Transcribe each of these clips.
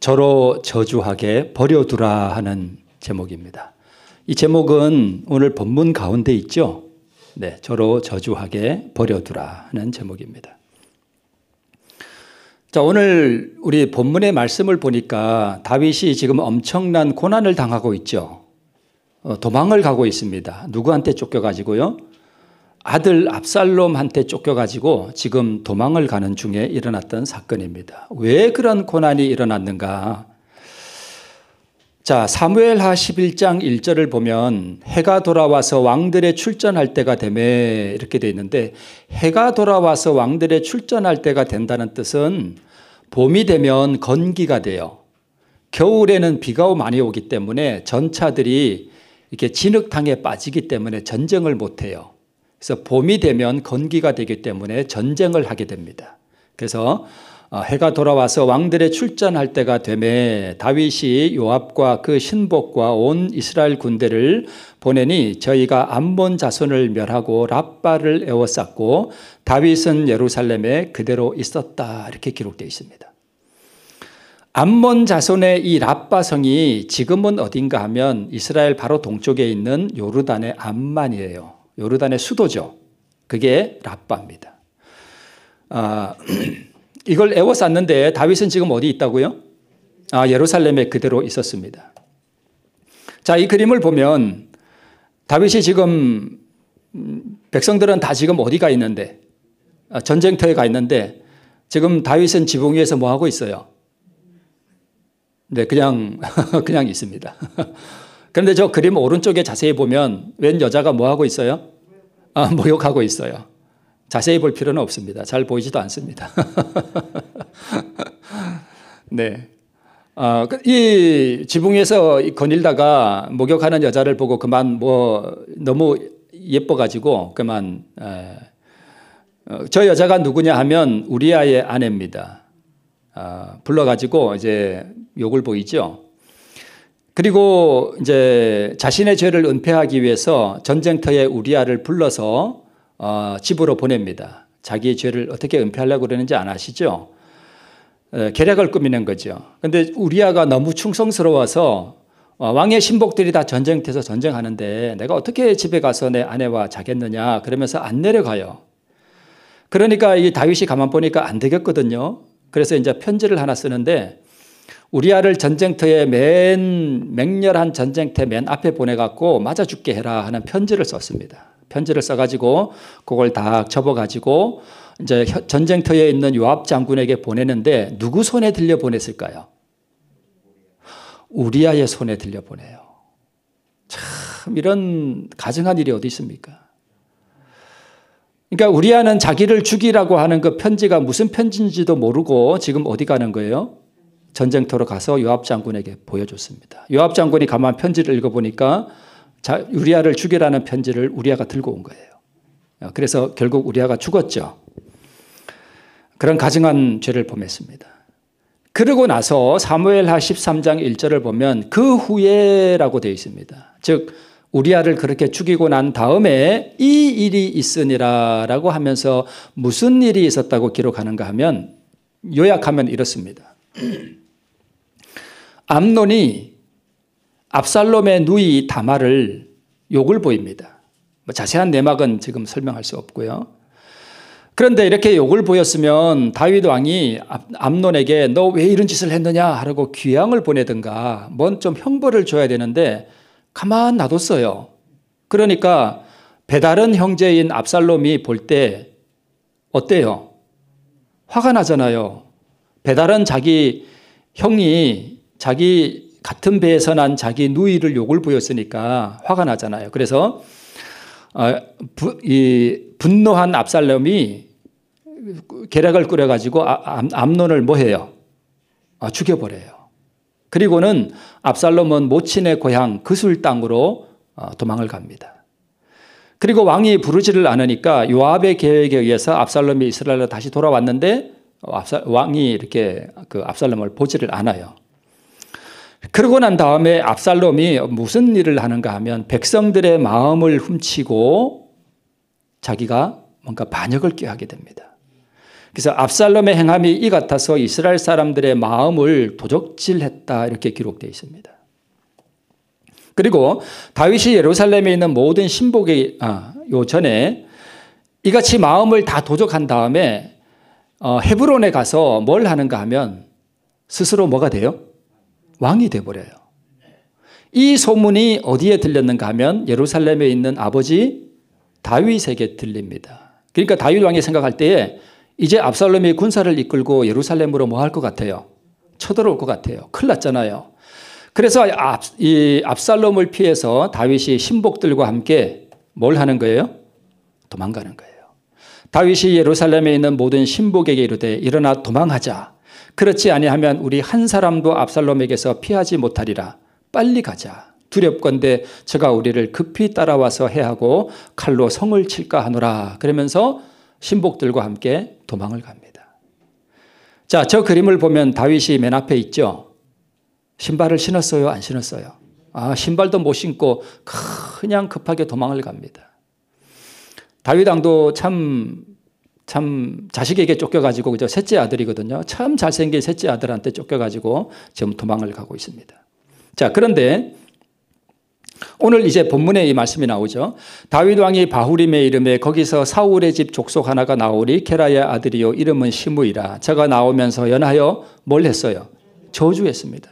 저로 저주하게 버려두라 하는 제목입니다. 이 제목은 오늘 본문 가운데 있죠. 네, 저로 저주하게 버려두라 하는 제목입니다. 자, 오늘 우리 본문의 말씀을 보니까 다윗이 지금 엄청난 고난을 당하고 있죠. 도망을 가고 있습니다. 누구한테 쫓겨가지고요? 아들 압살롬한테 쫓겨가지고 지금 도망을 가는 중에 일어났던 사건입니다. 왜 그런 고난이 일어났는가? 자, 사무엘하 11장 1절을 보면 해가 돌아와서 왕들의 출전할 때가 되매 이렇게 되어 있는데, 해가 돌아와서 왕들의 출전할 때가 된다는 뜻은 봄이 되면 건기가 돼요. 겨울에는 비가 많이 오기 때문에 전차들이 이렇게 진흙탕에 빠지기 때문에 전쟁을 못해요. 그래서 봄이 되면 건기가 되기 때문에 전쟁을 하게 됩니다. 그래서 해가 돌아와서 왕들의 출전할 때가 되매 다윗이 요압과 그 신복과 온 이스라엘 군대를 보내니 저희가 암몬 자손을 멸하고 랍바를 에워쌌고 다윗은 예루살렘에 그대로 있었다, 이렇게 기록되어 있습니다. 암몬 자손의 이 랍바 성이 지금은 어딘가 하면 이스라엘 바로 동쪽에 있는 요르단의 암만이에요. 요르단의 수도죠. 그게 랍바입니다. 이걸 에워쌌는데 다윗은 지금 어디 있다고요? 예루살렘에 그대로 있었습니다. 자, 이 그림을 보면 다윗이 지금 백성들은 다 지금 어디가 있는데, 전쟁터에 가 있는데 지금 다윗은 지붕 위에서 뭐 하고 있어요? 네, 그냥 있습니다. 그런데 저 그림 오른쪽에 자세히 보면 웬 여자가 뭐 하고 있어요? 모욕하고 있어요. 자세히 볼 필요는 없습니다. 잘 보이지도 않습니다. 네. 이 지붕에서 거닐다가 목욕하는 여자를 보고 그만 너무 예뻐가지고 그만, 저 여자가 누구냐 하면 우리아의 아내입니다. 불러가지고 이제 욕을 보이죠. 그리고 이제 자신의 죄를 은폐하기 위해서 전쟁터에 우리아를 불러서 집으로 보냅니다. 자기의 죄를 어떻게 은폐하려고 그러는지 안 아시죠? 계략을 꾸미는 거죠. 그런데 우리아가 너무 충성스러워서 왕의 신복들이 다 전쟁터에서 전쟁하는데 내가 어떻게 집에 가서 내 아내와 자겠느냐 그러면서 안 내려가요. 그러니까 이 다윗이 가만 보니까 안 되겠거든요. 그래서 이제 편지를 하나 쓰는데 우리아를 전쟁터에 맹렬한 전쟁터 맨 앞에 보내갖고 맞아 죽게 해라 하는 편지를 썼습니다. 편지를 써가지고 그걸 다 접어가지고 이제 전쟁터에 있는 요압 장군에게 보내는데 누구 손에 들려 보냈을까요? 우리아의 손에 들려 보내요. 참 이런 가증한 일이 어디 있습니까? 그러니까 우리아는 자기를 죽이라고 하는 그 편지가 무슨 편지인지도 모르고 지금 어디 가는 거예요? 전쟁터로 가서 요압 장군에게 보여줬습니다. 요압 장군이 가만 편지를 읽어보니까 우리아를 죽이라는 편지를 우리아가 들고 온 거예요. 그래서 결국 우리아가 죽었죠. 그런 가증한 죄를 범했습니다. 그러고 나서 사무엘하 13장 1절을 보면 그 후에라고 되어 있습니다. 즉 우리아를 그렇게 죽이고 난 다음에 이 일이 있으니라라고 하면서 무슨 일이 있었다고 기록하는가 하면 요약하면 이렇습니다. 암논이 압살롬의 누이 다말을 욕을 보입니다. 자세한 내막은 지금 설명할 수 없고요. 그런데 이렇게 욕을 보였으면 다윗 왕이 암논에게 너 왜 이런 짓을 했느냐 하라고 귀양을 보내든가 뭔 좀 형벌을 줘야 되는데 가만 놔뒀어요. 그러니까 배다른 형제인 압살롬이 볼 때 어때요? 화가 나잖아요. 배다른 자기 형이 자기 같은 배에서 난 자기 누이를 욕을 보였으니까 화가 나잖아요. 그래서 분노한 압살롬이 계략을 꾸려가지고 암논을 뭐 해요? 죽여버려요. 그리고는 압살롬은 모친의 고향 그술 땅으로 도망을 갑니다. 그리고 왕이 부르지를 않으니까 요압의 계획에 의해서 압살롬이 이스라엘로 다시 돌아왔는데 왕이 이렇게 그 압살롬을 보지를 않아요. 그러고 난 다음에 압살롬이 무슨 일을 하는가 하면 백성들의 마음을 훔치고 자기가 뭔가 반역을 꾀하게 됩니다. 그래서 압살롬의 행함이 이 같아서 이스라엘 사람들의 마음을 도적질했다 이렇게 기록되어 있습니다. 그리고 다윗이 예루살렘에 있는 모든 신복의 요 전에 이같이 마음을 다 도적한 다음에 헤브론에 가서 뭘 하는가 하면 스스로 뭐가 돼요? 왕이 돼버려요. 이 소문이 어디에 들렸는가 하면 예루살렘에 있는 아버지 다윗에게 들립니다. 그러니까 다윗 왕이 생각할 때에 이제 압살롬이 군사를 이끌고 예루살렘으로 뭐 할 것 같아요? 쳐들어올 것 같아요. 큰일 났잖아요. 그래서 이 압살롬을 피해서 다윗이 신복들과 함께 뭘 하는 거예요? 도망가는 거예요. 다윗이 예루살렘에 있는 모든 신복에게 이르되 일어나 도망하자. 그렇지 아니하면 우리 한 사람도 압살롬에게서 피하지 못하리라. 빨리 가자. 두렵건대 저가 우리를 급히 따라와서 해하고 칼로 성을 칠까 하노라. 그러면서 신복들과 함께 도망을 갑니다. 자, 저 그림을 보면 다윗이 맨 앞에 있죠. 신발을 신었어요? 안 신었어요? 신발도 못 신고 그냥 급하게 도망을 갑니다. 다윗 왕도 참 자식에게 쫓겨가지고 그죠? 셋째 아들이거든요. 참 잘생긴 셋째 아들한테 쫓겨가지고 지금 도망을 가고 있습니다. 자, 그런데 오늘 이제 본문에 이 말씀이 나오죠. 다윗 왕이 바후림에 이름에 거기서 사울의 집 족속 하나가 나오리 게라의 아들이요 이름은 시므이라. 저가 나오면서 연하여 뭘 했어요? 저주했습니다.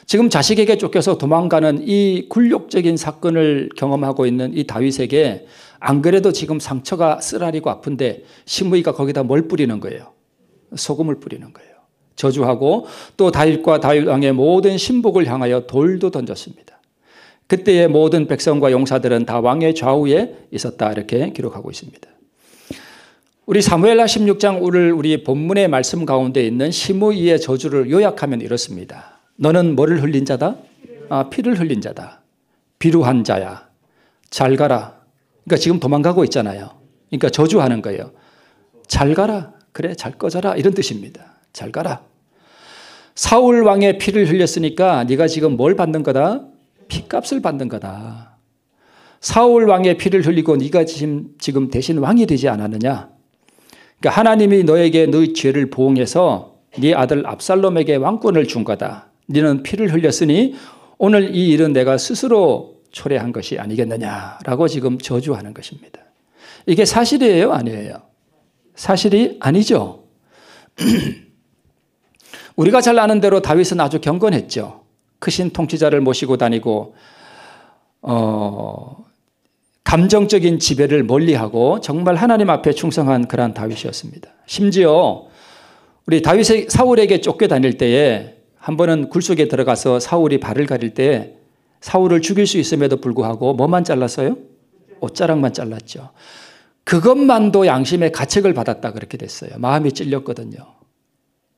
지금 자식에게 쫓겨서 도망가는 이 굴욕적인 사건을 경험하고 있는 이 다윗에게 안 그래도 지금 상처가 쓰라리고 아픈데 시므이가 거기다 뭘 뿌리는 거예요? 소금을 뿌리는 거예요. 저주하고 또 다윗과 다윗 왕의 모든 신복을 향하여 돌도 던졌습니다. 그때의 모든 백성과 용사들은 다 왕의 좌우에 있었다 이렇게 기록하고 있습니다. 우리 사무엘하 16장 오늘 우리 본문의 말씀 가운데 있는 시므이의 저주를 요약하면 이렇습니다. 너는 뭐를 흘린 자다? 피를 흘린 자다. 비루한 자야. 잘 가라. 그러니까 지금 도망가고 있잖아요. 그러니까 저주하는 거예요. 잘 가라. 그래 잘 꺼져라 이런 뜻입니다. 잘 가라. 사울 왕의 피를 흘렸으니까 네가 지금 뭘 받는 거다? 피값을 받는 거다. 사울 왕의 피를 흘리고 네가 지금 대신 왕이 되지 않았느냐? 그러니까 하나님이 너에게 너의 죄를 보응해서 네 아들 압살롬에게 왕권을 준 거다. 너는 피를 흘렸으니 오늘 이 일은 내가 스스로 초래한 것이 아니겠느냐라고 지금 저주하는 것입니다. 이게 사실이에요? 아니에요? 사실이 아니죠. 우리가 잘 아는 대로 다윗은 아주 경건했죠. 크신 통치자를 모시고 다니고 감정적인 지배를 멀리하고 정말 하나님 앞에 충성한 그러한 다윗이었습니다. 심지어 우리 다윗이 사울에게 쫓겨다닐 때에 한 번은 굴속에 들어가서 사울이 발을 가릴 때 사울을 죽일 수 있음에도 불구하고 뭐만 잘랐어요? 옷자락만 잘랐죠. 그것만도 양심의 가책을 받았다 그렇게 됐어요. 마음이 찔렸거든요.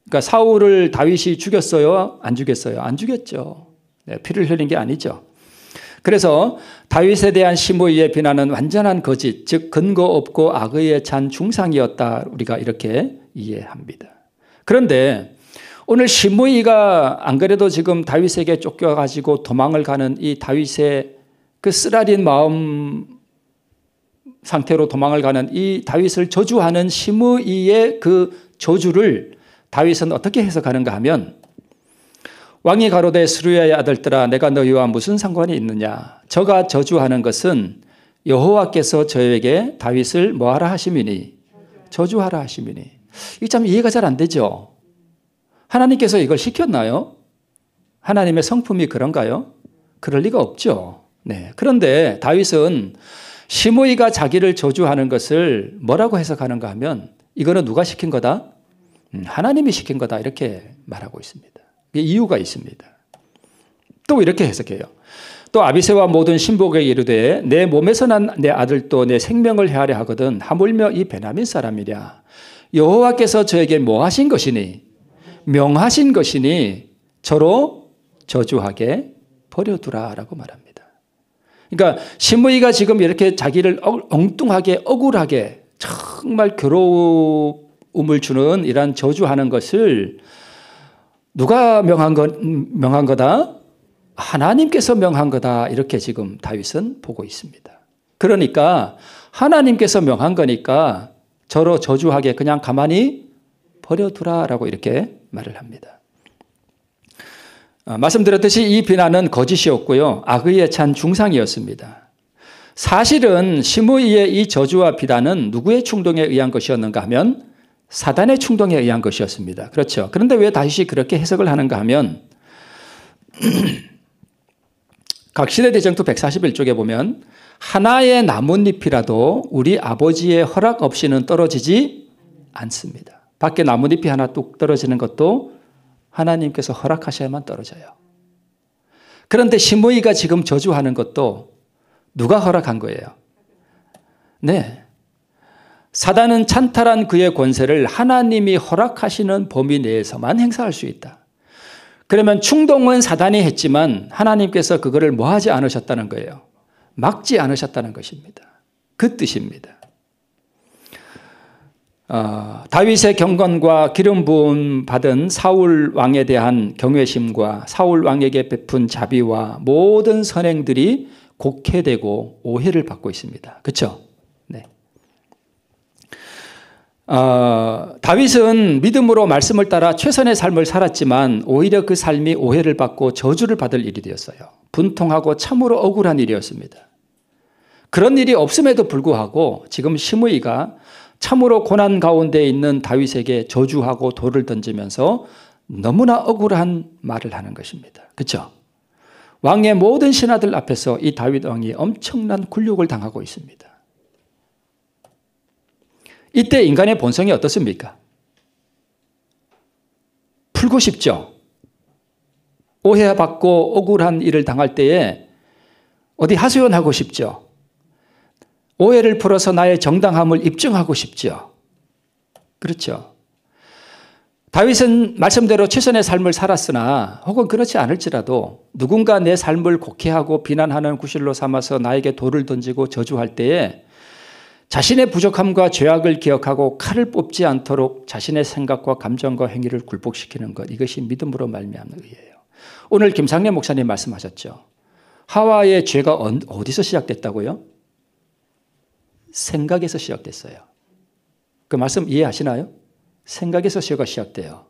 그러니까 사울을 다윗이 죽였어요? 안 죽였어요? 안 죽였죠. 네, 피를 흘린 게 아니죠. 그래서 다윗에 대한 시므이의 비난은 완전한 거짓, 즉 근거 없고 악의에 찬 중상이었다 우리가 이렇게 이해합니다. 그런데 오늘 시므이가 안 그래도 지금 다윗에게 쫓겨가지고 도망을 가는 이 다윗의 그 쓰라린 마음 상태로 도망을 가는 이 다윗을 저주하는 시므이의 그 저주를 다윗은 어떻게 해석하는가 하면 왕이 가로되 스루야의 아들들아 내가 너희와 무슨 상관이 있느냐. 저가 저주하는 것은 여호와께서 저에게 다윗을 뭐하라 하심이니 저주하라 하심이니. 이게 참 이해가 잘 안 되죠. 하나님께서 이걸 시켰나요? 하나님의 성품이 그런가요? 그럴 리가 없죠. 네. 그런데 다윗은 시므이가 자기를 저주하는 것을 뭐라고 해석하는가 하면 이거는 누가 시킨 거다? 하나님이 시킨 거다 이렇게 말하고 있습니다. 이유가 있습니다. 또 이렇게 해석해요. 또 아비새와 모든 신복에게 이르되 내 몸에서 난 내 아들도 내 생명을 해하려 하거든 하물며 이 베냐민 사람이랴. 여호와께서 저에게 뭐 하신 것이니 명하신 것이니 저로 저주하게 버려두라라고 말합니다. 그러니까 시므이가 지금 이렇게 자기를 엉뚱하게 억울하게 정말 괴로움을 주는 이런 저주하는 것을 누가 명한 거다? 하나님께서 명한 거다. 이렇게 지금 다윗은 보고 있습니다. 그러니까 하나님께서 명한 거니까 저로 저주하게 그냥 가만히 버려두라라고 이렇게 말을 합니다. 말씀드렸듯이 이 비난은 거짓이었고요. 악의에 찬 중상이었습니다. 사실은 시므이의 이 저주와 비난은 누구의 충동에 의한 것이었는가 하면 사단의 충동에 의한 것이었습니다. 그렇죠. 그런데 왜 다윗이 그렇게 해석을 하는가 하면 각시대대정토 141쪽에 보면 하나의 나뭇잎이라도 우리 아버지의 허락 없이는 떨어지지 않습니다. 밖에 나뭇잎이 하나 뚝 떨어지는 것도 하나님께서 허락하셔야만 떨어져요. 그런데 시므이가 지금 저주하는 것도 누가 허락한 거예요? 네. 사단은 찬탈한 그의 권세를 하나님이 허락하시는 범위 내에서만 행사할 수 있다. 그러면 충동은 사단이 했지만 하나님께서 그거를 뭐 하지 않으셨다는 거예요? 막지 않으셨다는 것입니다. 그 뜻입니다. 다윗의 경건과 기름 부음 받은 사울 왕에 대한 경외심과 사울 왕에게 베푼 자비와 모든 선행들이 곡해되고 오해를 받고 있습니다. 그렇죠? 네. 다윗은 믿음으로 말씀을 따라 최선의 삶을 살았지만 오히려 그 삶이 오해를 받고 저주를 받을 일이 되었어요. 분통하고 참으로 억울한 일이었습니다. 그런 일이 없음에도 불구하고 지금 시므이가 참으로 고난 가운데 있는 다윗에게 저주하고 돌을 던지면서 너무나 억울한 말을 하는 것입니다. 그렇죠? 왕의 모든 신하들 앞에서 이 다윗 왕이 엄청난 굴욕을 당하고 있습니다. 이때 인간의 본성이 어떻습니까? 풀고 싶죠. 오해받고 억울한 일을 당할 때에 어디 하소연하고 싶죠. 오해를 풀어서 나의 정당함을 입증하고 싶죠. 그렇죠. 다윗은 말씀대로 최선의 삶을 살았으나 혹은 그렇지 않을지라도 누군가 내 삶을 곡해하고 비난하는 구실로 삼아서 나에게 돌을 던지고 저주할 때에 자신의 부족함과 죄악을 기억하고 칼을 뽑지 않도록 자신의 생각과 감정과 행위를 굴복시키는 것, 이것이 믿음으로 말미암는 의예요. 오늘 김상래 목사님 말씀하셨죠. 하와의 죄가 어디서 시작됐다고요? 생각에서 시작됐어요. 그 말씀 이해하시나요? 생각에서 죄가 시작돼요.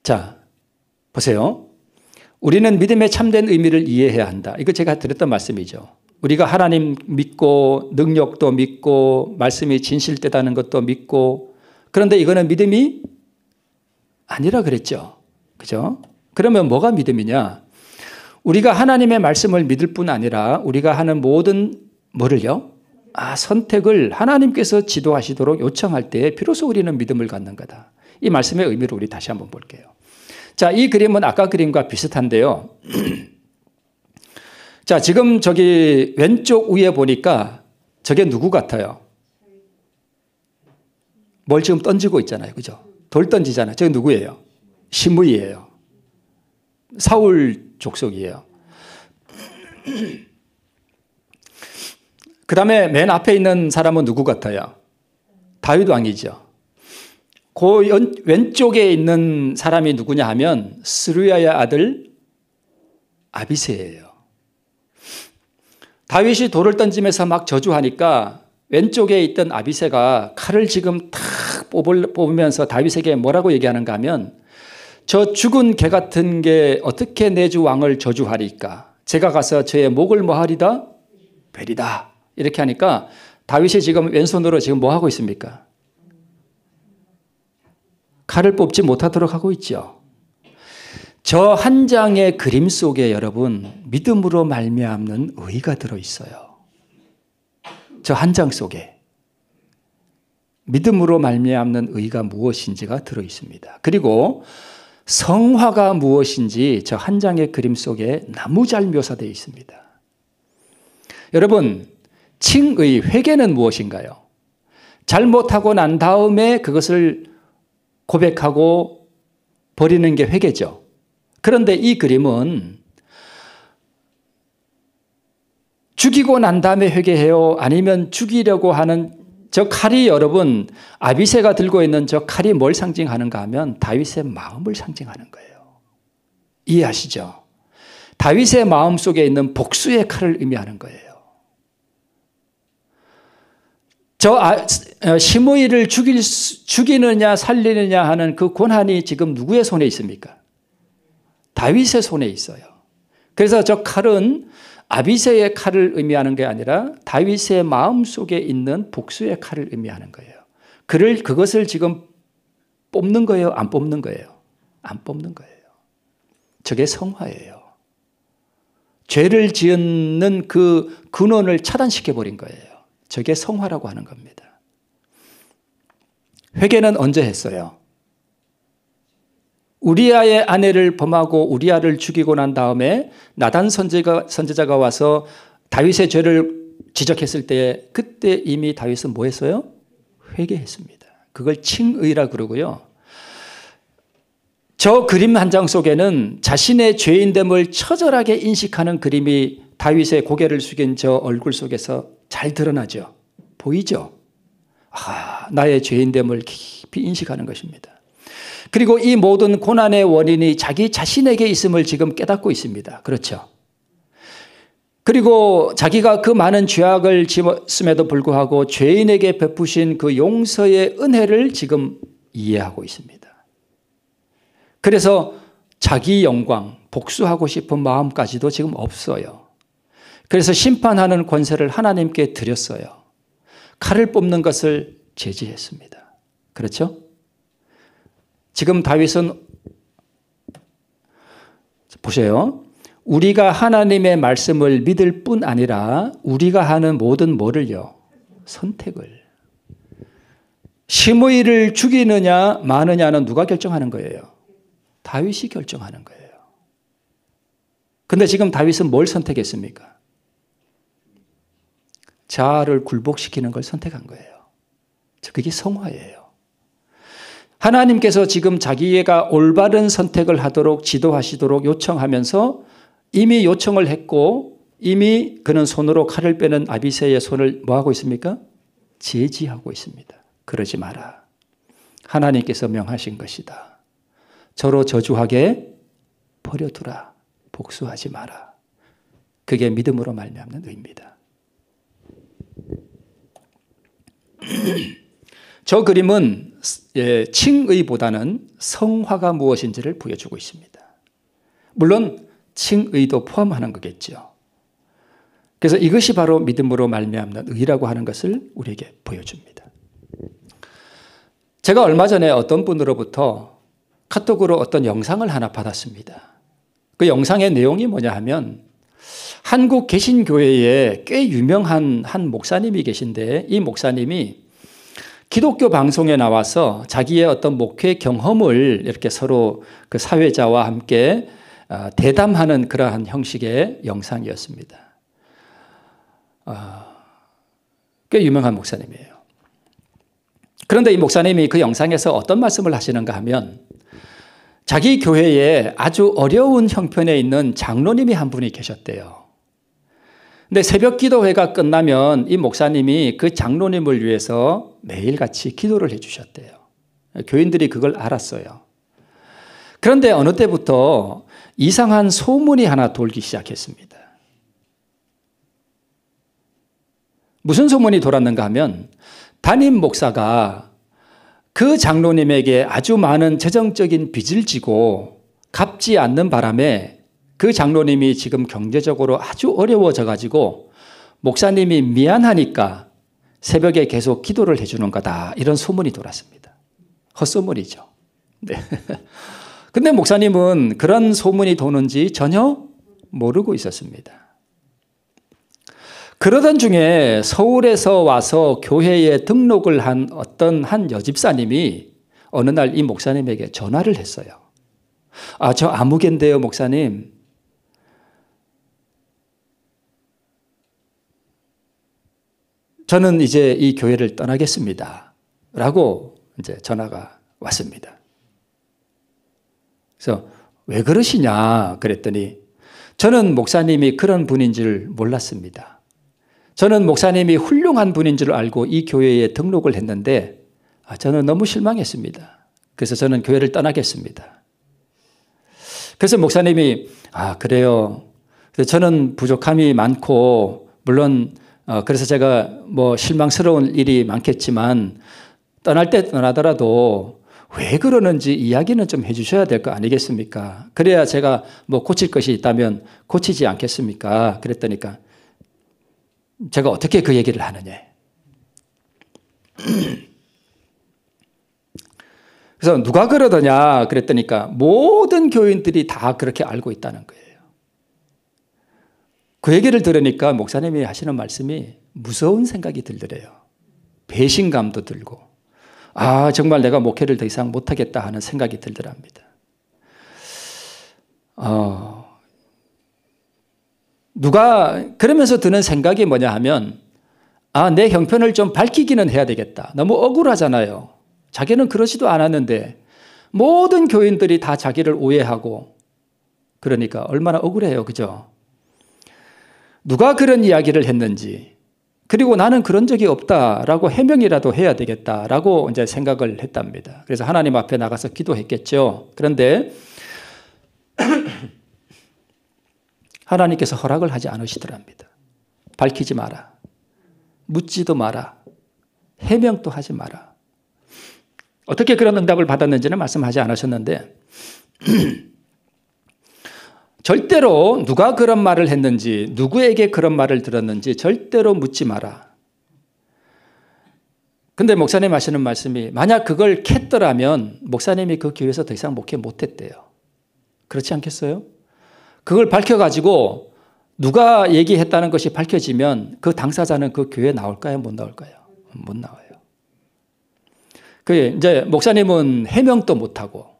자, 보세요. 우리는 믿음의 참된 의미를 이해해야 한다. 이거 제가 드렸던 말씀이죠. 우리가 하나님 믿고 능력도 믿고 말씀이 진실되다는 것도 믿고, 그런데 이거는 믿음이 아니라 그랬죠. 그죠? 그러면 뭐가 믿음이냐? 우리가 하나님의 말씀을 믿을 뿐 아니라 우리가 하는 모든 뭐를요? 선택을 하나님께서 지도하시도록 요청할 때 비로소 우리는 믿음을 갖는 거다. 이 말씀의 의미를 우리 다시 한번 볼게요. 자, 이 그림은 아까 그림과 비슷한데요. 자, 지금 저기 왼쪽 위에 보니까 저게 누구 같아요? 뭘 지금 던지고 있잖아요. 그죠? 돌 던지잖아요. 저게 누구예요? 시므이예요. 사울 족속이에요. 그 다음에 맨 앞에 있는 사람은 누구 같아요? 다윗 왕이죠. 그 왼쪽에 있는 사람이 누구냐 하면 스루야의 아들 아비새예요. 다윗이 돌을 던지면서 막 저주하니까 왼쪽에 있던 아비새가 칼을 지금 탁 뽑으면서 다윗에게 뭐라고 얘기하는가 하면 저 죽은 개 같은 게 어떻게 내 주 왕을 저주하리까? 제가 가서 저의 목을 뭐 하리다? 베리다. 이렇게 하니까 다윗이 지금 왼손으로 지금 뭐 하고 있습니까? 칼을 뽑지 못하도록 하고 있죠. 저 한 장의 그림 속에 여러분 믿음으로 말미암는 의가 들어있어요. 저 한 장 속에 믿음으로 말미암는 의가 무엇인지가 들어있습니다. 그리고 성화가 무엇인지 저 한 장의 그림 속에 너무 잘 묘사되어 있습니다. 여러분, 칭의, 회개는 무엇인가요? 잘못하고 난 다음에 그것을 고백하고 버리는 게 회개죠. 그런데 이 그림은 죽이고 난 다음에 회개해요? 아니면 죽이려고 하는 저 칼이 여러분, 아비새가 들고 있는 저 칼이 뭘 상징하는가 하면 다윗의 마음을 상징하는 거예요. 이해하시죠? 다윗의 마음 속에 있는 복수의 칼을 의미하는 거예요. 시므이를 죽이느냐 살리느냐 하는 그 권한이 지금 누구의 손에 있습니까? 다윗의 손에 있어요. 그래서 저 칼은 아비새의 칼을 의미하는 게 아니라 다윗의 마음속에 있는 복수의 칼을 의미하는 거예요. 그것을 지금 뽑는 거예요? 안 뽑는 거예요? 안 뽑는 거예요. 저게 성화예요. 죄를 지은 그 근원을 차단시켜버린 거예요. 저게 성화라고 하는 겁니다. 회개는 언제 했어요? 우리아의 아내를 범하고 우리아를 죽이고 난 다음에 나단 선지자가 와서 다윗의 죄를 지적했을 때 그때 이미 다윗은 뭐 했어요? 회개했습니다. 그걸 칭의라 그러고요. 저 그림 한 장 속에는 자신의 죄인됨을 처절하게 인식하는 그림이 다윗의 고개를 숙인 저 얼굴 속에서 잘 드러나죠. 보이죠? 나의 죄인됨을 깊이 인식하는 것입니다. 그리고 이 모든 고난의 원인이 자기 자신에게 있음을 지금 깨닫고 있습니다. 그렇죠? 그리고 자기가 그 많은 죄악을 지었음에도 불구하고 죄인에게 베푸신 그 용서의 은혜를 지금 이해하고 있습니다. 그래서 자기 영광, 복수하고 싶은 마음까지도 지금 없어요. 그래서 심판하는 권세를 하나님께 드렸어요. 칼을 뽑는 것을 제지했습니다. 그렇죠? 지금 다윗은 보세요. 우리가 하나님의 말씀을 믿을 뿐 아니라 우리가 하는 모든 뭐를요? 선택을. 시므이를 죽이느냐 마느냐는 누가 결정하는 거예요? 다윗이 결정하는 거예요. 그런데 지금 다윗은 뭘 선택했습니까? 자아를 굴복시키는 걸 선택한 거예요. 그게 성화예요. 하나님께서 지금 자기가 올바른 선택을 하도록 지도하시도록 요청하면서 이미 요청을 했고 이미 그는 손으로 칼을 빼는 아비새의 손을 뭐하고 있습니까? 제지하고 있습니다. 그러지 마라. 하나님께서 명하신 것이다. 저로 저주하게 버려두라. 복수하지 마라. 그게 믿음으로 말미암는 의입니다. 저 그림은 칭의보다는 성화가 무엇인지를 보여주고 있습니다. 물론 칭의도 포함하는 거겠죠. 그래서 이것이 바로 믿음으로 말미암는 의라고 하는 것을 우리에게 보여줍니다. 제가 얼마 전에 어떤 분으로부터 카톡으로 어떤 영상을 하나 받았습니다. 그 영상의 내용이 뭐냐 하면 한국 개신교회에 꽤 유명한 한 목사님이 계신데 이 목사님이 기독교 방송에 나와서 자기의 어떤 목회 경험을 이렇게 서로 그 사회자와 함께 대담하는 그러한 형식의 영상이었습니다. 꽤 유명한 목사님이에요. 그런데 이 목사님이 그 영상에서 어떤 말씀을 하시는가 하면 자기 교회에 아주 어려운 형편에 있는 장로님이 한 분이 계셨대요. 근데 새벽 기도회가 끝나면 이 목사님이 그 장로님을 위해서 매일같이 기도를 해 주셨대요. 교인들이 그걸 알았어요. 그런데 어느 때부터 이상한 소문이 하나 돌기 시작했습니다. 무슨 소문이 돌았는가 하면 담임 목사가 그 장로님에게 아주 많은 재정적인 빚을 지고 갚지 않는 바람에 그 장로님이 지금 경제적으로 아주 어려워져 가지고 목사님이 미안하니까 새벽에 계속 기도를 해주는 거다. 이런 소문이 돌았습니다. 헛소문이죠. 네. 근데 목사님은 그런 소문이 도는지 전혀 모르고 있었습니다. 그러던 중에 서울에서 와서 교회에 등록을 한 어떤 한 여집사님이 어느 날 이 목사님에게 전화를 했어요. 저 아무개인데요, 목사님. 저는 이제 이 교회를 떠나겠습니다. 라고 이제 전화가 왔습니다. 그래서 왜 그러시냐 그랬더니 저는 목사님이 그런 분인 줄 몰랐습니다. 저는 목사님이 훌륭한 분인 줄 알고 이 교회에 등록을 했는데 저는 너무 실망했습니다. 그래서 저는 교회를 떠나겠습니다. 그래서 목사님이 그래요. 그래서 저는 부족함이 많고 물론 그래서 제가 뭐 실망스러운 일이 많겠지만 떠날 때 떠나더라도 왜 그러는지 이야기는 좀 해주셔야 될 거 아니겠습니까? 그래야 제가 뭐 고칠 것이 있다면 고치지 않겠습니까? 그랬더니까 제가 어떻게 그 얘기를 하느냐. 그래서 누가 그러더냐 그랬더니까 모든 교인들이 다 그렇게 알고 있다는 거예요. 그 얘기를 들으니까 목사님이 하시는 말씀이 무서운 생각이 들더래요. 배신감도 들고 정말 내가 목회를 더 이상 못하겠다 하는 생각이 들더랍니다. 그러면서 드는 생각이 뭐냐 하면 내 형편을 좀 밝히기는 해야 되겠다. 너무 억울하잖아요. 자기는 그러지도 않았는데 모든 교인들이 다 자기를 오해하고 그러니까 얼마나 억울해요. 그죠? 누가 그런 이야기를 했는지 그리고 나는 그런 적이 없다라고 해명이라도 해야 되겠다라고 이제 생각을 했답니다. 그래서 하나님 앞에 나가서 기도했겠죠. 그런데 하나님께서 허락을 하지 않으시더랍니다. 밝히지 마라. 묻지도 마라. 해명도 하지 마라. 어떻게 그런 응답을 받았는지는 말씀하지 않으셨는데 절대로 누가 그런 말을 했는지 누구에게 그런 말을 들었는지 절대로 묻지 마라. 근데 목사님 하시는 말씀이 만약 그걸 캤더라면 목사님이 그 교회에서 더 이상 목회 못했대요. 그렇지 않겠어요? 그걸 밝혀가지고 누가 얘기했다는 것이 밝혀지면 그 당사자는 그 교회에 나올까요? 못 나올까요? 못 나와요. 이제 목사님은 해명도 못하고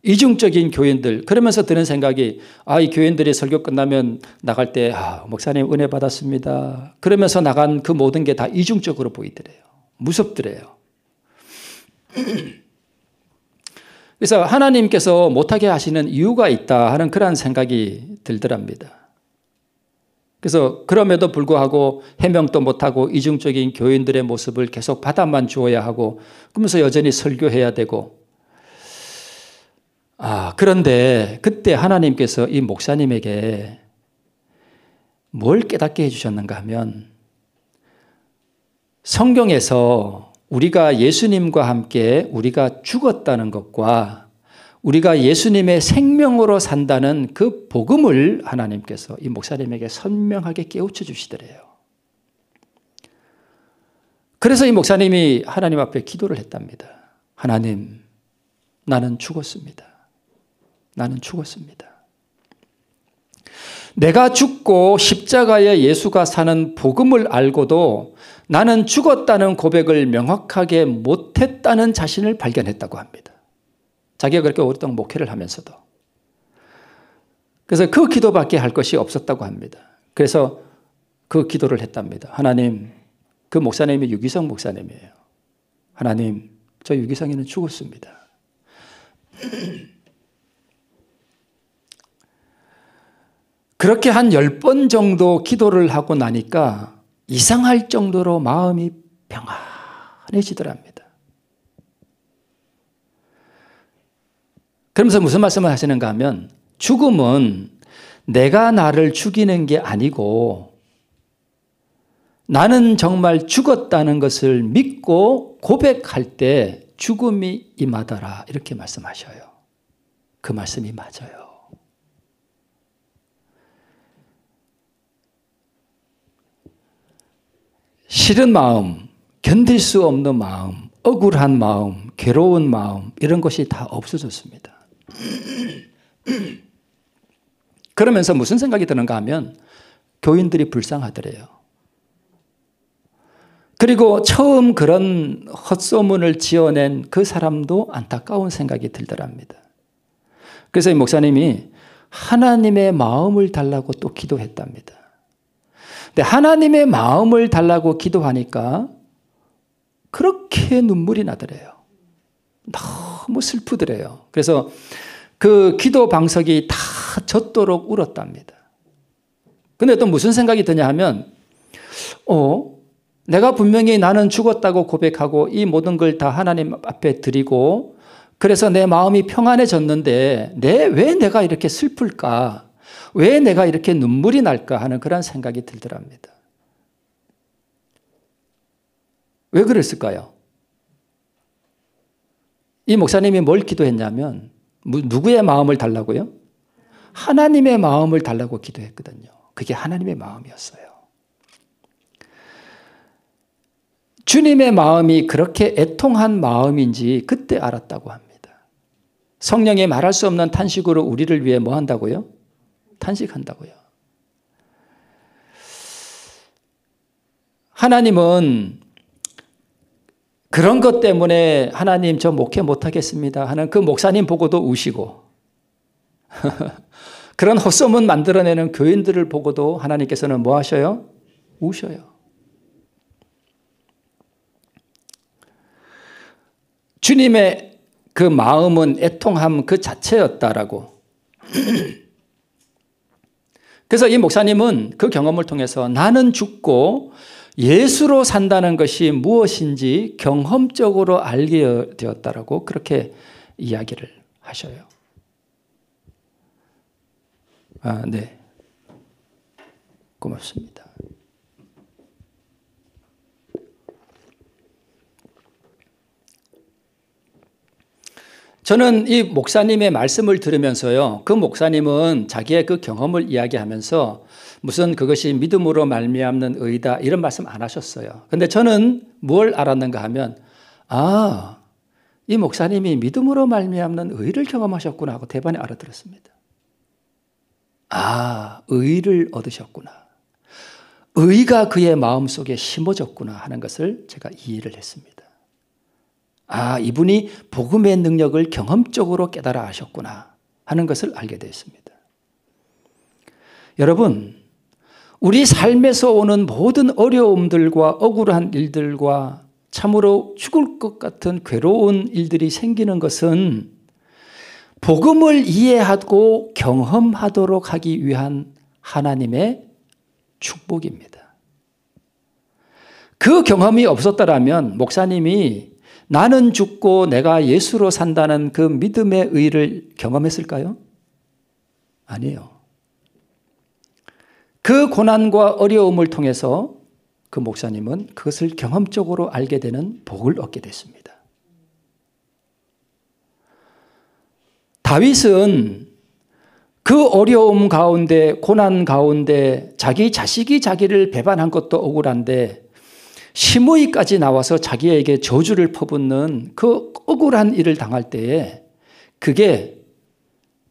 이중적인 교인들 그러면서 드는 생각이 이 교인들이 설교 끝나면 나갈 때 목사님 은혜 받았습니다. 그러면서 나간 그 모든 게 다 이중적으로 보이더래요. 무섭더래요. 그래서 하나님께서 못하게 하시는 이유가 있다 하는 그런 생각이 들더랍니다. 그래서 그럼에도 불구하고 해명도 못하고 이중적인 교인들의 모습을 계속 받아만 주어야 하고 그러면서 여전히 설교해야 되고 그런데 그때 하나님께서 이 목사님에게 뭘 깨닫게 해주셨는가 하면 성경에서 우리가 예수님과 함께 우리가 죽었다는 것과 우리가 예수님의 생명으로 산다는 그 복음을 하나님께서 이 목사님에게 선명하게 깨우쳐 주시더래요. 그래서 이 목사님이 하나님 앞에 기도를 했답니다. 하나님, 나는 죽었습니다. 나는 죽었습니다. 내가 죽고 십자가에 예수가 사는 복음을 알고도 나는 죽었다는 고백을 명확하게 못했다는 자신을 발견했다고 합니다. 자기가 그렇게 오랫동안 목회를 하면서도. 그래서 그 기도밖에 할 것이 없었다고 합니다. 그래서 그 기도를 했답니다. 하나님, 그 목사님이 유기성 목사님이에요. 하나님, 저 유기성이는 죽었습니다. 그렇게 한 10번 정도 기도를 하고 나니까 이상할 정도로 마음이 평안해지더랍니다. 그러면서 무슨 말씀을 하시는가 하면 죽음은 내가 나를 죽이는 게 아니고 나는 정말 죽었다는 것을 믿고 고백할 때 죽음이 임하더라 이렇게 말씀하셔요. 그 말씀이 맞아요. 싫은 마음, 견딜 수 없는 마음, 억울한 마음, 괴로운 마음 이런 것이 다 없어졌습니다. 그러면서 무슨 생각이 드는가 하면 교인들이 불쌍하더래요. 그리고 처음 그런 헛소문을 지어낸 그 사람도 안타까운 생각이 들더랍니다. 그래서 이 목사님이 하나님의 마음을 달라고 또 기도했답니다. 근데 하나님의 마음을 달라고 기도하니까 그렇게 눈물이 나더래요. 너무 슬프더래요. 그래서 그 기도 방석이 다 젖도록 울었답니다. 근데 또 무슨 생각이 드냐 하면 내가 분명히 나는 죽었다고 고백하고 이 모든 걸 다 하나님 앞에 드리고 그래서 내 마음이 평안해졌는데 왜 내가 이렇게 슬플까? 왜 내가 이렇게 눈물이 날까 하는 그런 생각이 들더랍니다. 왜 그랬을까요? 이 목사님이 뭘 기도했냐면 누구의 마음을 달라고요? 하나님의 마음을 달라고 기도했거든요. 그게 하나님의 마음이었어요. 주님의 마음이 그렇게 애통한 마음인지 그때 알았다고 합니다. 성령이 말할 수 없는 탄식으로 우리를 위해 뭐 한다고요? 탄식한다고요. 하나님은 그런 것 때문에 하나님 저 목회 못하겠습니다 하는 그 목사님 보고도 우시고 그런 헛소문 만들어내는 교인들을 보고도 하나님께서는 뭐 하셔요? 우셔요. 주님의 그 마음은 애통함 그 자체였다라고. 그래서 이 목사님은 그 경험을 통해서 나는 죽고 예수로 산다는 것이 무엇인지 경험적으로 알게 되었다라고 그렇게 이야기를 하셔요. 네. 고맙습니다. 저는 이 목사님의 말씀을 들으면서요, 그 목사님은 자기의 그 경험을 이야기하면서 무슨 그것이 믿음으로 말미암는 의다 이런 말씀 안 하셨어요. 근데 저는 뭘 알았는가 하면 이 목사님이 믿음으로 말미암는 의를 경험하셨구나 하고 대반에 알아들었습니다. 의를 얻으셨구나. 의가 그의 마음속에 심어졌구나 하는 것을 제가 이해를 했습니다. 이분이 복음의 능력을 경험적으로 깨달아 하셨구나 하는 것을 알게 되었습니다. 여러분, 우리 삶에서 오는 모든 어려움들과 억울한 일들과 참으로 죽을 것 같은 괴로운 일들이 생기는 것은 복음을 이해하고 경험하도록 하기 위한 하나님의 축복입니다. 그 경험이 없었더라면 목사님이 나는 죽고 내가 예수로 산다는 그 믿음의 의를 경험했을까요? 아니에요. 그 고난과 어려움을 통해서 그 목사님은 그것을 경험적으로 알게 되는 복을 얻게 됐습니다. 다윗은 그 어려움 가운데 고난 가운데 자기 자식이 자기를 배반한 것도 억울한데 시므이까지 나와서 자기에게 저주를 퍼붓는 그 억울한 일을 당할 때에 그게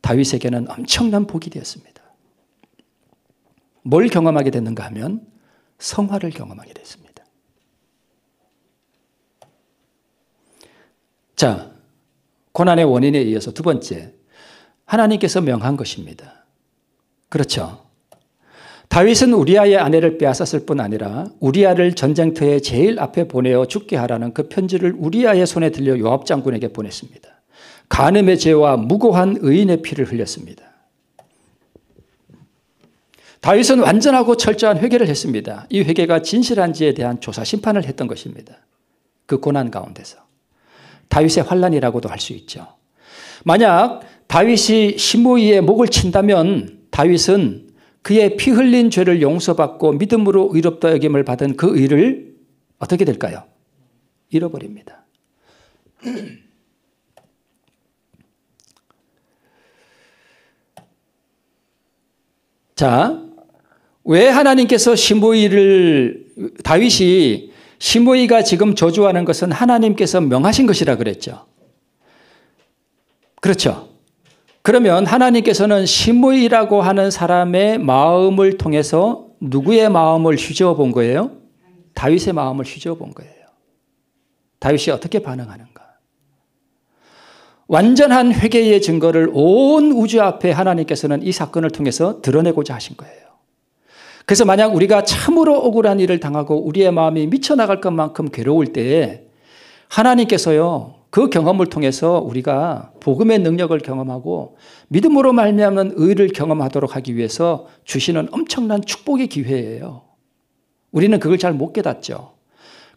다윗에게는 엄청난 복이 되었습니다. 뭘 경험하게 됐는가 하면 성화를 경험하게 됐습니다. 자, 고난의 원인에 이어서 두 번째, 하나님께서 명한 것입니다. 그렇죠. 다윗은 우리아의 아내를 빼앗았을 뿐 아니라 우리아를 전쟁터에 제일 앞에 보내어 죽게 하라는 그 편지를 우리아의 손에 들려 요압 장군에게 보냈습니다. 간음의 죄와 무고한 의인의 피를 흘렸습니다. 다윗은 완전하고 철저한 회개를 했습니다. 이 회개가 진실한지에 대한 조사 심판을 했던 것입니다. 그 고난 가운데서. 다윗의 환난이라고도 할 수 있죠. 만약 다윗이 시므이의 목을 친다면 다윗은 그의 피 흘린 죄를 용서받고 믿음으로 의롭다 여김을 받은 그 의를 어떻게 될까요? 잃어버립니다. 자, 왜 하나님께서 다윗이 시므이가 지금 저주하는 것은 하나님께서 명하신 것이라 그랬죠. 그렇죠. 그러면 하나님께서는 시므이라고 하는 사람의 마음을 통해서 누구의 마음을 휘저어 본 거예요? 다윗의 마음을 휘저어 본 거예요. 다윗이 어떻게 반응하는가? 완전한 회개의 증거를 온 우주 앞에 하나님께서는 이 사건을 통해서 드러내고자 하신 거예요. 그래서 만약 우리가 참으로 억울한 일을 당하고 우리의 마음이 미쳐나갈 것만큼 괴로울 때에 하나님께서요, 그 경험을 통해서 우리가 복음의 능력을 경험하고 믿음으로 말미암는 의를 경험하도록 하기 위해서 주시는 엄청난 축복의 기회예요. 우리는 그걸 잘 못 깨닫죠.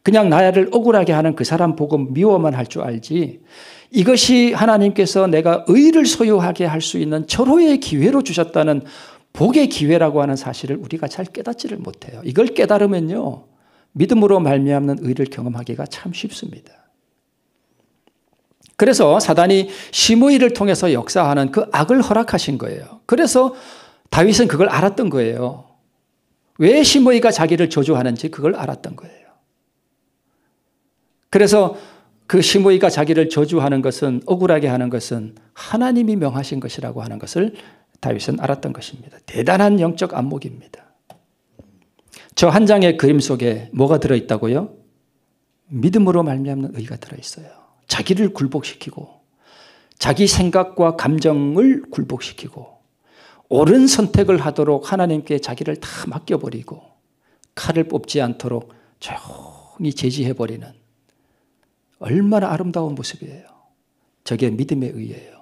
그냥 나를 억울하게 하는 그 사람 보고 미워만 할 줄 알지, 이것이 하나님께서 내가 의를 소유하게 할 수 있는 절호의 기회로 주셨다는 복의 기회라고 하는 사실을 우리가 잘 깨닫지를 못해요. 이걸 깨달으면요, 믿음으로 말미암는 의를 경험하기가 참 쉽습니다. 그래서 사단이 시므이를 통해서 역사하는 그 악을 허락하신 거예요. 그래서 다윗은 그걸 알았던 거예요. 왜 시므이가 자기를 저주하는지 그걸 알았던 거예요. 그래서 그 시므이가 자기를 저주하는 것은, 억울하게 하는 것은 하나님이 명하신 것이라고 하는 것을 다윗은 알았던 것입니다. 대단한 영적 안목입니다. 저 한 장의 그림 속에 뭐가 들어있다고요? 믿음으로 말미암는 의가 들어있어요. 자기를 굴복시키고 자기 생각과 감정을 굴복시키고 옳은 선택을 하도록 하나님께 자기를 다 맡겨버리고 칼을 뽑지 않도록 조용히 제지해버리는, 얼마나 아름다운 모습이에요. 저게 믿음의 의예요.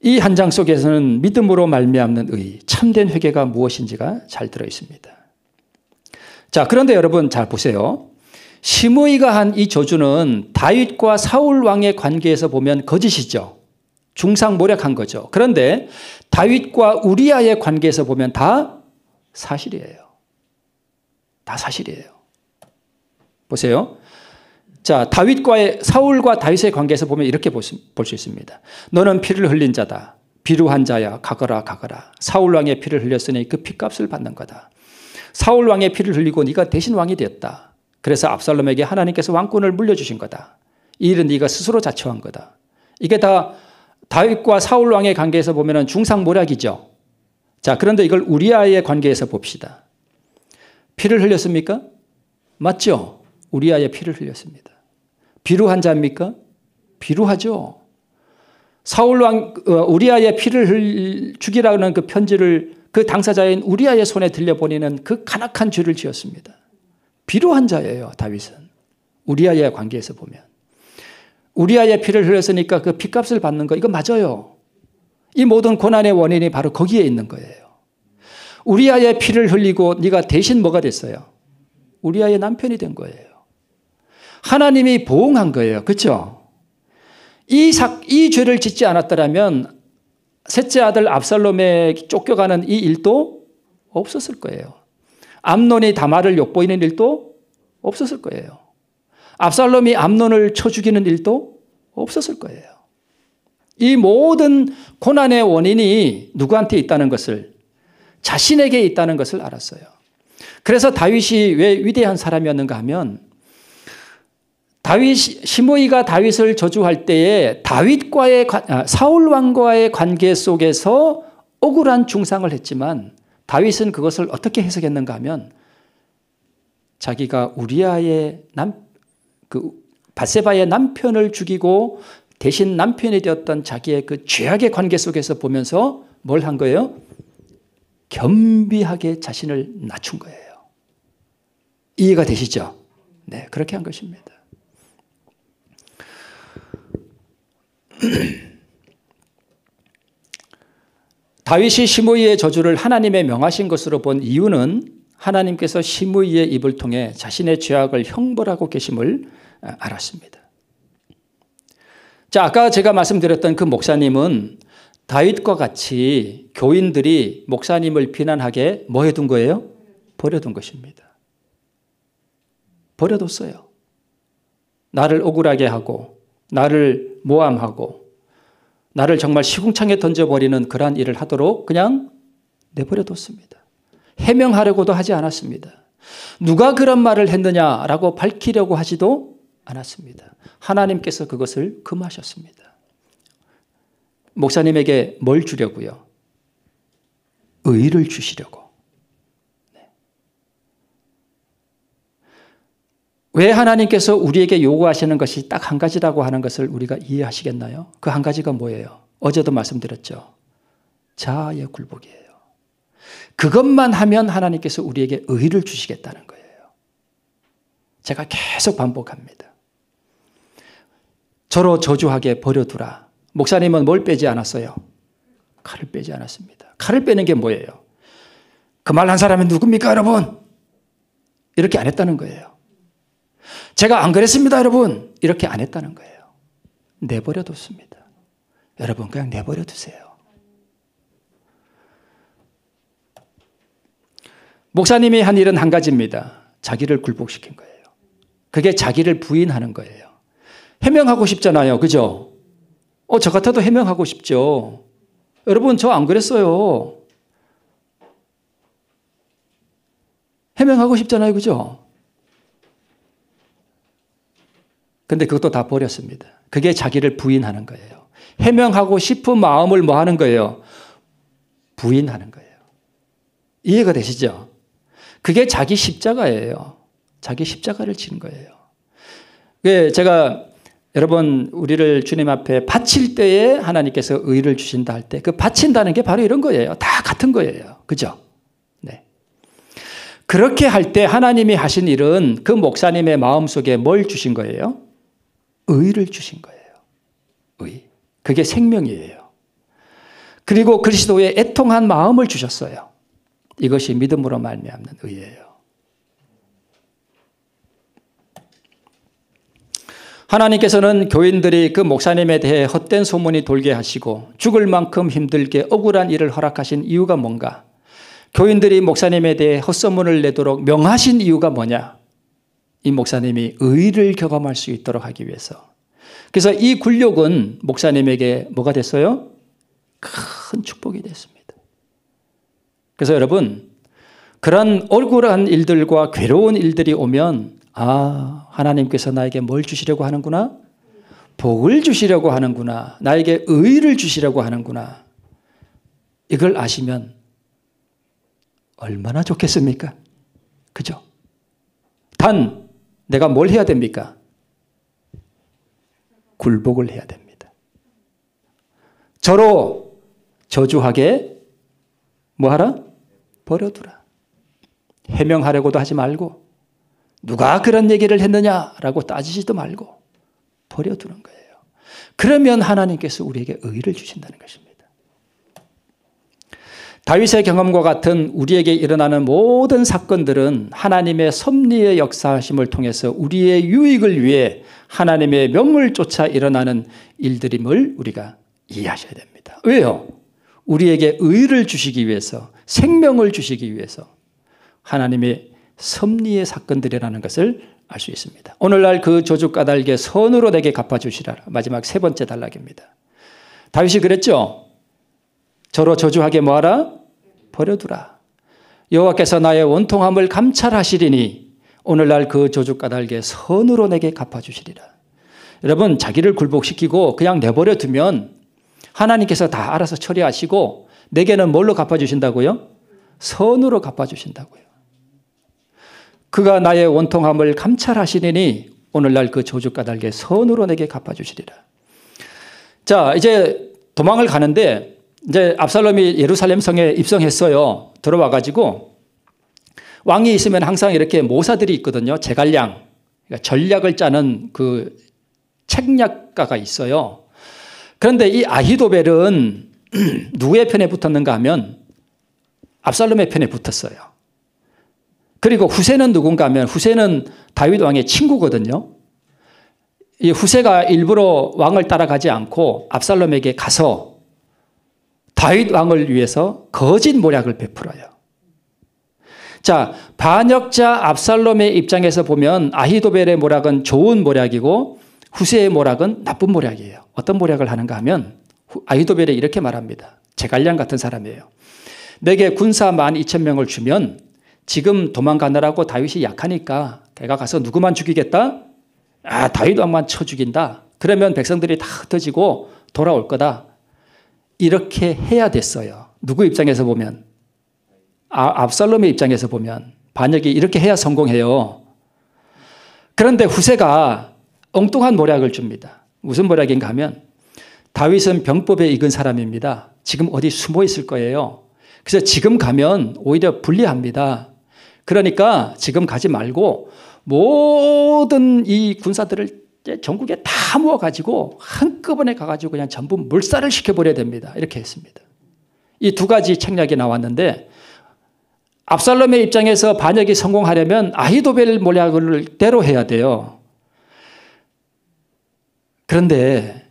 이 한 장 속에서는 믿음으로 말미암는 의, 참된 회개가 무엇인지가 잘 들어있습니다. 자, 그런데 여러분 잘 보세요. 시므이가 한 이 저주는 다윗과 사울 왕의 관계에서 보면 거짓이죠. 중상모략한 거죠. 그런데 다윗과 우리아의 관계에서 보면 다 사실이에요. 다 사실이에요. 보세요. 자, 사울과 다윗의 관계에서 보면 이렇게 볼 수 있습니다. 너는 피를 흘린 자다. 비루한 자야, 가거라 가거라. 사울 왕의 피를 흘렸으니 그 피값을 받는 거다. 사울 왕의 피를 흘리고 네가 대신 왕이 되었다. 그래서 압살롬에게 하나님께서 왕권을 물려주신 거다. 이 일은 네가 스스로 자처한 거다. 이게 다 다윗과 사울 왕의 관계에서 보면 중상모략이죠. 자, 그런데 이걸 우리아의 관계에서 봅시다. 피를 흘렸습니까? 맞죠? 우리아의 피를 흘렸습니다. 비루한 자입니까? 비루하죠. 우리아의 피를 죽이라는 그 편지를 그 당사자인 우리아의 손에 들려보내는 그 간악한 죄를 지었습니다. 비루한 자예요, 다윗은. 우리아의 관계에서 보면. 우리아의 피를 흘렸으니까 그 피값을 받는 거, 이거 맞아요. 이 모든 고난의 원인이 바로 거기에 있는 거예요. 우리아의 피를 흘리고 네가 대신 뭐가 됐어요? 우리아의 남편이 된 거예요. 하나님이 보응한 거예요. 그렇죠? 이 죄를 짓지 않았더라면 셋째 아들 압살롬에 쫓겨가는 이 일도 없었을 거예요. 암논이 다말을 욕보이는 일도 없었을 거예요. 압살롬이 암논을 쳐 죽이는 일도 없었을 거예요. 이 모든 고난의 원인이 누구한테 있다는 것을, 자신에게 있다는 것을 알았어요. 그래서 다윗이 왜 위대한 사람이었는가 하면, 시므이가 다윗을 저주할 때에 사울 왕과의 관계 속에서 억울한 중상을 했지만 다윗은 그것을 어떻게 해석했는가 하면, 자기가 우리아의 밧세바의 남편을 죽이고 대신 남편이 되었던 자기의 그 죄악의 관계 속에서 보면서 뭘 한 거예요? 겸비하게 자신을 낮춘 거예요. 이해가 되시죠? 네, 그렇게 한 것입니다. 다윗이 시므이의 저주를 하나님의 명하신 것으로 본 이유는 하나님께서 시므이의 입을 통해 자신의 죄악을 형벌하고 계심을 알았습니다. 자, 아까 제가 말씀드렸던 그 목사님은 다윗과 같이 교인들이 목사님을 비난하게 뭐 해둔 거예요? 버려둔 것입니다. 버려뒀어요. 나를 억울하게 하고 나를 모함하고 나를 정말 시궁창에 던져버리는 그러한 일을 하도록 그냥 내버려뒀습니다. 해명하려고도 하지 않았습니다. 누가 그런 말을 했느냐라고 밝히려고 하지도 않았습니다. 하나님께서 그것을 금하셨습니다. 목사님에게 뭘 주려고요? 의를 주시려고. 왜 하나님께서 우리에게 요구하시는 것이 딱 한 가지라고 하는 것을 우리가 이해하시겠나요? 그 한 가지가 뭐예요? 어제도 말씀드렸죠. 자아의 굴복이에요. 그것만 하면 하나님께서 우리에게 의를 주시겠다는 거예요. 제가 계속 반복합니다. 저로 저주하게 버려두라. 목사님은 뭘 빼지 않았어요? 칼을 빼지 않았습니다. 칼을 빼는 게 뭐예요? 그 말 한 사람이 누굽니까, 여러분? 이렇게 안 했다는 거예요. 제가 안 그랬습니다, 여러분. 이렇게 안 했다는 거예요. 내버려뒀습니다. 여러분, 그냥 내버려두세요. 목사님이 한 일은 한 가지입니다. 자기를 굴복시킨 거예요. 그게 자기를 부인하는 거예요. 해명하고 싶잖아요. 그죠? 저 같아도 해명하고 싶죠. 여러분, 저 안 그랬어요. 해명하고 싶잖아요. 그죠? 근데 그것도 다 버렸습니다. 그게 자기를 부인하는 거예요. 해명하고 싶은 마음을 뭐 하는 거예요? 부인하는 거예요. 이해가 되시죠? 그게 자기 십자가예요. 자기 십자가를 지는 거예요. 제가 여러분 우리를 주님 앞에 바칠 때에 하나님께서 의를 주신다 할 때 그 바친다는 게 바로 이런 거예요. 다 같은 거예요. 그죠? 네. 그렇게 할 때 하나님이 하신 일은 그 목사님의 마음속에 뭘 주신 거예요? 의를 주신 거예요. 의. 그게 생명이에요. 그리고 그리스도의 애통한 마음을 주셨어요. 이것이 믿음으로 말미암는 의예요. 하나님께서는 교인들이 그 목사님에 대해 헛된 소문이 돌게 하시고 죽을 만큼 힘들게 억울한 일을 허락하신 이유가 뭔가? 교인들이 목사님에 대해 헛소문을 내도록 명하신 이유가 뭐냐? 이 목사님이 의를 경험할 수 있도록 하기 위해서. 그래서 이 굴욕은 목사님에게 뭐가 됐어요? 큰 축복이 됐습니다. 그래서 여러분, 그런 억울한 일들과 괴로운 일들이 오면 하나님께서 나에게 뭘 주시려고 하는구나? 복을 주시려고 하는구나. 나에게 의를 주시려고 하는구나. 이걸 아시면 얼마나 좋겠습니까? 그죠? 단 내가 뭘 해야 됩니까? 굴복을 해야 됩니다. 저로 저주하게 뭐하라? 버려두라. 해명하려고도 하지 말고 누가 그런 얘기를 했느냐라고 따지지도 말고 버려두는 거예요. 그러면 하나님께서 우리에게 의를 주신다는 것입니다. 다윗의 경험과 같은 우리에게 일어나는 모든 사건들은 하나님의 섭리의 역사하심을 통해서 우리의 유익을 위해 하나님의 명을 쫓아 일어나는 일들임을 우리가 이해하셔야 됩니다. 왜요? 우리에게 의를 주시기 위해서, 생명을 주시기 위해서 하나님의 섭리의 사건들이라는 것을 알 수 있습니다. 오늘날 그 저주 까닭에 선으로 내게 갚아주시라. 마지막 세 번째 단락입니다. 다윗이 그랬죠. 저로 저주하게 뭐하라? 버려두라. 여호와께서 나의 원통함을 감찰하시리니 오늘날 그 저주 까닭에 선으로 내게 갚아주시리라. 여러분, 자기를 굴복시키고 그냥 내버려 두면 하나님께서 다 알아서 처리하시고 내게는 뭘로 갚아주신다고요? 선으로 갚아주신다고요. 그가 나의 원통함을 감찰하시리니 오늘날 그 저주 까닭에 선으로 내게 갚아주시리라. 자, 이제 도망을 가는데 이제 압살롬이 예루살렘 성에 입성했어요. 들어와 가지고 왕이 있으면 항상 이렇게 모사들이 있거든요. 제갈량, 그러니까 전략을 짜는 그 책략가가 있어요. 그런데 이 아히도벨은 누구의 편에 붙었는가 하면 압살롬의 편에 붙었어요. 그리고 후세는 누군가 하면 후세는 다윗 왕의 친구거든요. 이 후세가 일부러 왕을 따라가지 않고 압살롬에게 가서 다윗 왕을 위해서 거짓 모략을 베풀어요. 자, 반역자 압살롬의 입장에서 보면 아히도벨의 모략은 좋은 모략이고 후세의 모략은 나쁜 모략이에요. 어떤 모략을 하는가 하면 아히도벨이 이렇게 말합니다. 제갈량 같은 사람이에요. 내게 군사 12,000명을 주면 지금 도망가느라고 다윗이 약하니까 걔가 가서 누구만 죽이겠다? 다윗 왕만 쳐 죽인다. 그러면 백성들이 다 흩어지고 돌아올 거다. 이렇게 해야 됐어요. 누구 입장에서 보면? 압살롬의 입장에서 보면 반역이 이렇게 해야 성공해요. 그런데 후세가 엉뚱한 모략을 줍니다. 무슨 모략인가 하면 다윗은 병법에 익은 사람입니다. 지금 어디 숨어 있을 거예요. 그래서 지금 가면 오히려 불리합니다. 그러니까 지금 가지 말고 모든 이 군사들을 전국에 다 모아가지고 한꺼번에 가가지고 그냥 전부 몰살을 시켜버려야 됩니다. 이렇게 했습니다. 이 두 가지 책략이 나왔는데 압살롬의 입장에서 반역이 성공하려면 아히도벨 모략을 대로 해야 돼요. 그런데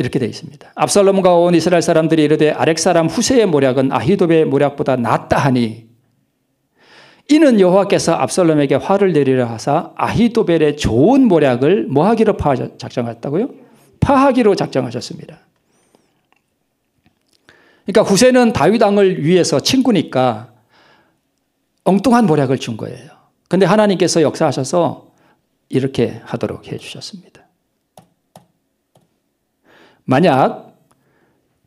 이렇게 되어 있습니다. 압살롬과 온 이스라엘 사람들이 이르되 아렉 사람 후세의 모략은 아히도베의 모략보다 낫다 하니 이는 여호와께서 압살롬에게 화를 내리려 하사 아히도벨의 좋은 모략을 뭐 하기로 작정했다고요? 파하기로 작정하셨습니다. 그러니까 후세는 다윗 왕을 위해서 친구니까 엉뚱한 모략을 준 거예요. 그런데 하나님께서 역사하셔서 이렇게 하도록 해주셨습니다. 만약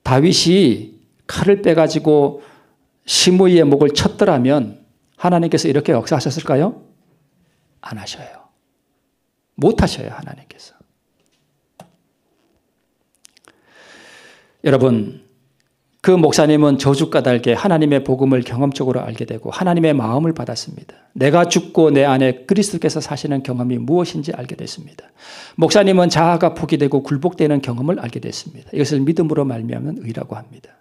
다윗이 칼을 빼가지고 시므이의 목을 쳤더라면 하나님께서 이렇게 역사하셨을까요? 안 하셔요. 못 하셔요, 하나님께서. 여러분, 그 목사님은 저주 까닭에 하나님의 복음을 경험적으로 알게 되고 하나님의 마음을 받았습니다. 내가 죽고 내 안에 그리스도께서 사시는 경험이 무엇인지 알게 됐습니다. 목사님은 자아가 포기되고 굴복되는 경험을 알게 됐습니다. 이것을 믿음으로 말미암는 의라고 합니다.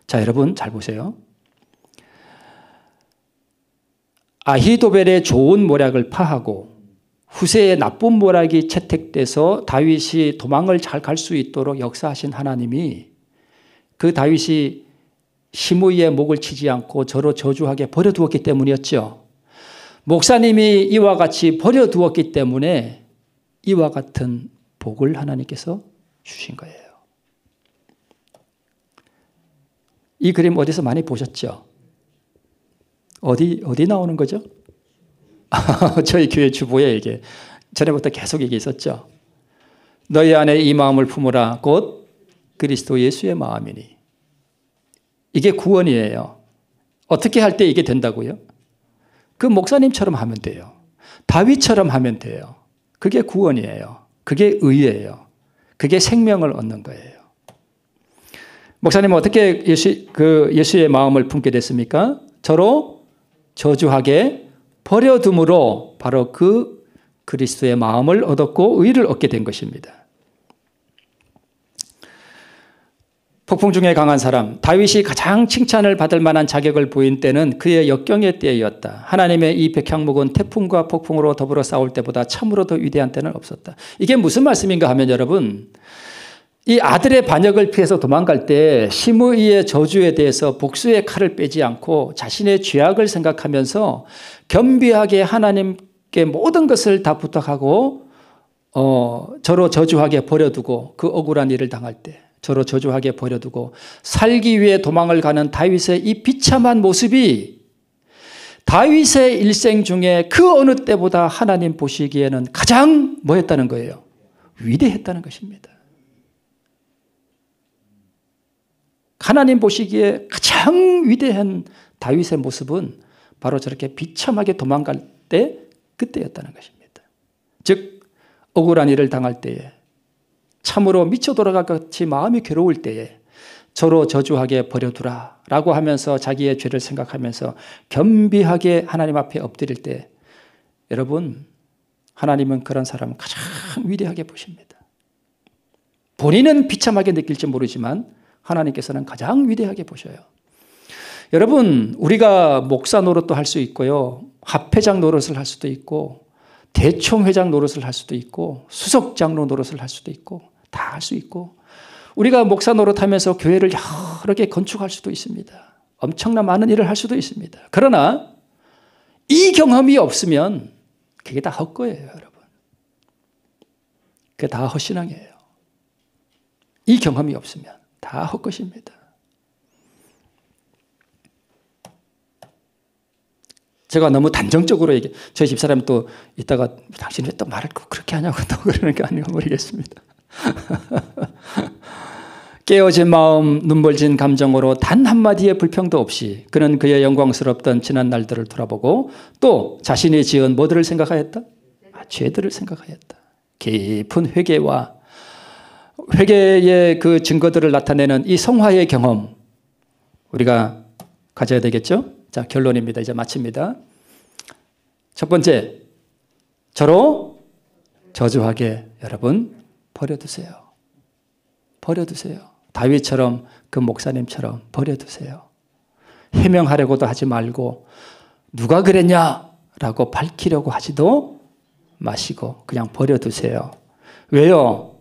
자, 여러분 잘 보세요. 아히도벨의 좋은 모략을 파하고 후세의 나쁜 모략이 채택돼서 다윗이 도망을 잘 갈 수 있도록 역사하신 하나님이 그 다윗이 시므이의 목을 치지 않고 저로 저주하게 버려두었기 때문이었죠. 목사님이 이와 같이 버려두었기 때문에 이와 같은 복을 하나님께서 주신 거예요. 이 그림 어디서 많이 보셨죠? 어디 나오는 거죠? 저희 교회 주보에 이게 전에부터 계속 이게 있었죠. 너희 안에 이 마음을 품으라 곧 그리스도 예수의 마음이니. 이게 구원이에요. 어떻게 할 때 이게 된다고요? 그 목사님처럼 하면 돼요. 다윗처럼 하면 돼요. 그게 구원이에요. 그게 의예요. 그게 생명을 얻는 거예요. 목사님은 어떻게 예수의 마음을 품게 됐습니까? 저로 저주하게 버려둠으로 바로 그 그리스도의 마음을 얻었고 의를 얻게 된 것입니다. 폭풍 중에 강한 사람, 다윗이 가장 칭찬을 받을 만한 자격을 보인 때는 그의 역경의 때였다. 하나님의 이 백향목은 태풍과 폭풍으로 더불어 싸울 때보다 참으로 더 위대한 때는 없었다. 이게 무슨 말씀인가 하면 여러분, 이 아들의 반역을 피해서 도망갈 때 시므이의 저주에 대해서 복수의 칼을 빼지 않고 자신의 죄악을 생각하면서 겸비하게 하나님께 모든 것을 다 부탁하고 저로 저주하게 버려두고 그 억울한 일을 당할 때 저로 저주하게 버려두고 살기 위해 도망을 가는 다윗의 이 비참한 모습이 다윗의 일생 중에 그 어느 때보다 하나님 보시기에는 가장 뭐했다는 거예요? 위대했다는 것입니다. 하나님 보시기에 가장 위대한 다윗의 모습은 바로 저렇게 비참하게 도망갈 때 그때였다는 것입니다. 즉 억울한 일을 당할 때에 참으로 미쳐 돌아갈 것 같이 마음이 괴로울 때에 저로 저주하게 버려두라 라고 하면서 자기의 죄를 생각하면서 겸비하게 하나님 앞에 엎드릴 때 여러분 하나님은 그런 사람을 가장 위대하게 보십니다. 본인은 비참하게 느낄지 모르지만 하나님께서는 가장 위대하게 보셔요. 여러분 우리가 목사 노릇도 할 수 있고요. 합회장 노릇을 할 수도 있고 대총회장 노릇을 할 수도 있고 수석장로 노릇을 할 수도 있고 다 할 수 있고 우리가 목사 노릇하면서 교회를 여러 개 건축할 수도 있습니다. 엄청난 많은 일을 할 수도 있습니다. 그러나 이 경험이 없으면 그게 다 헛거예요, 여러분. 그게 다 헛신앙이에요. 이 경험이 없으면 다 헛것입니다. 제가 너무 단정적으로 저희 집사람이 또 이따가 당신 왜 또 말을 꼭 그렇게 하냐고 또 그러는 게 아닌가 모르겠습니다. 깨어진 마음, 눈물진 감정으로 단 한마디의 불평도 없이 그는 그의 영광스럽던 지난 날들을 돌아보고 또 자신이 지은 뭐들을 생각하였다? 죄들을 생각하였다. 깊은 회개의 그 증거들을 나타내는 이 성화의 경험 우리가 가져야 되겠죠? 자, 결론입니다. 이제 마칩니다. 첫 번째, 저로 저주하게 여러분 버려두세요. 버려두세요. 다윗처럼 그 목사님처럼 버려두세요. 해명하려고도 하지 말고 누가 그랬냐라고 밝히려고 하지도 마시고 그냥 버려두세요. 왜요?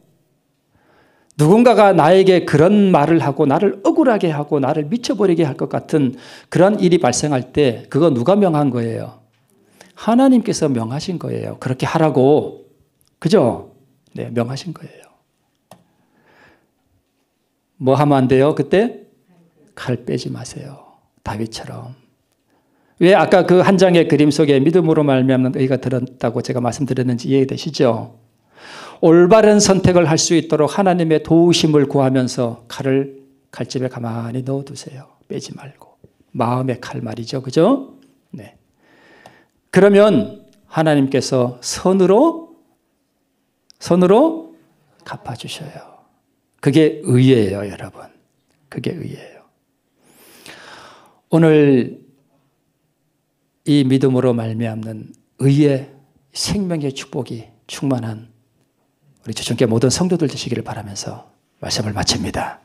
누군가가 나에게 그런 말을 하고 나를 억울하게 하고 나를 미쳐버리게 할 것 같은 그런 일이 발생할 때 그거 누가 명한 거예요? 하나님께서 명하신 거예요. 그렇게 하라고. 그죠? 네, 명하신 거예요. 뭐 하면 안 돼요? 그때? 칼 빼지 마세요. 다윗처럼. 왜 아까 그 한 장의 그림 속에 믿음으로 말미암는 의가 들었다고 제가 말씀드렸는지 이해되시죠? 올바른 선택을 할 수 있도록 하나님의 도우심을 구하면서 칼을 칼집에 가만히 넣어두세요. 빼지 말고. 마음의 칼 말이죠. 그죠? 네. 그러면 하나님께서 선으로 갚아주셔요. 그게 의예요, 여러분. 그게 의예요. 오늘 이 믿음으로 말미암는 의의 생명의 축복이 충만한 우리 주중계 모든 성도들 되시기를 바라면서 말씀을 마칩니다.